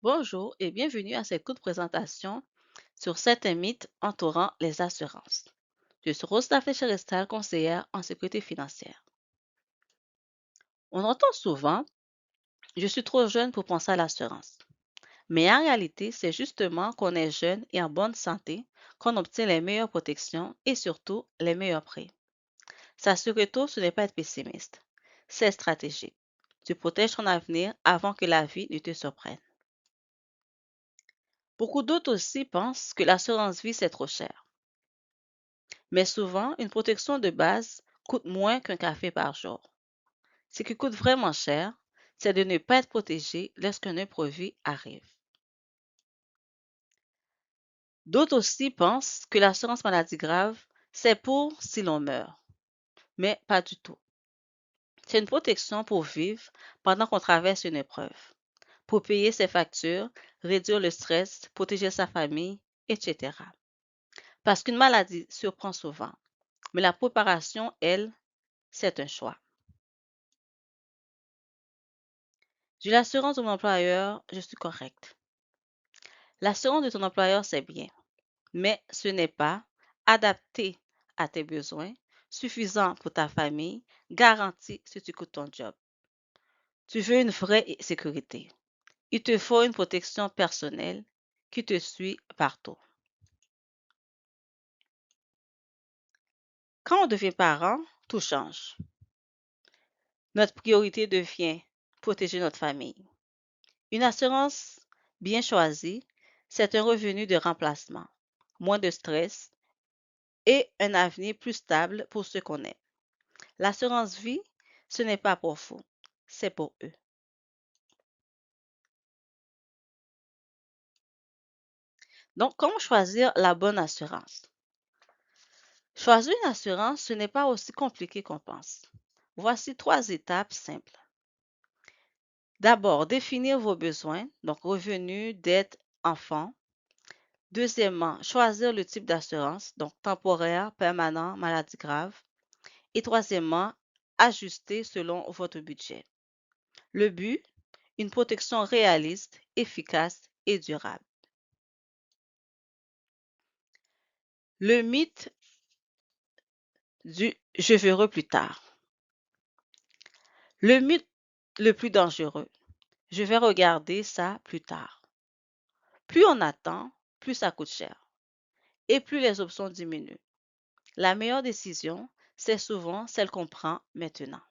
Bonjour et bienvenue à cette courte présentation sur certains mythes entourant les assurances. Je suis Rosda Flecherestal, conseillère en sécurité financière. On entend souvent je suis trop jeune pour penser à l'assurance. Mais en réalité, c'est justement qu'on est jeune et en bonne santé qu'on obtient les meilleures protections et surtout les meilleurs prix. S'assurer tôt, ce n'est pas être pessimiste, c'est stratégique. Tu protèges ton avenir avant que la vie ne te surprenne. Beaucoup d'autres aussi pensent que l'assurance vie, c'est trop cher. Mais souvent, une protection de base coûte moins qu'un café par jour. Ce qui coûte vraiment cher, c'est de ne pas être protégé lorsqu'un imprévu arrive. D'autres aussi pensent que l'assurance maladie grave, c'est pour si l'on meurt. Mais pas du tout. C'est une protection pour vivre pendant qu'on traverse une épreuve, pour payer ses factures, réduire le stress, protéger sa famille, etc. Parce qu'une maladie surprend souvent. Mais la préparation, elle, c'est un choix. J'ai l'assurance de mon employeur, je suis correct. L'assurance de ton employeur, c'est bien, mais ce n'est pas adapté à tes besoins, suffisant pour ta famille, garanti si tu coûtes ton job. Tu veux une vraie sécurité. Il te faut une protection personnelle qui te suit partout. Quand on devient parent, tout change. Notre priorité devient protéger notre famille. Une assurance bien choisie, c'est un revenu de remplacement, moins de stress et un avenir plus stable pour ceux qu'on aime. L'assurance vie, ce n'est pas pour vous, c'est pour eux. Donc, comment choisir la bonne assurance? Choisir une assurance, ce n'est pas aussi compliqué qu'on pense. Voici 3 étapes simples. D'abord, définir vos besoins, donc revenus, dettes, enfants. Deuxièmement, choisir le type d'assurance, donc temporaire, permanent, maladie grave. Et troisièmement, ajuster selon votre budget. Le but, une protection réaliste, efficace et durable. Le mythe du je verrai plus tard. Le mythe le plus dangereux, je vais regarder ça plus tard. Plus on attend, plus ça coûte cher et plus les options diminuent. La meilleure décision, c'est souvent celle qu'on prend maintenant.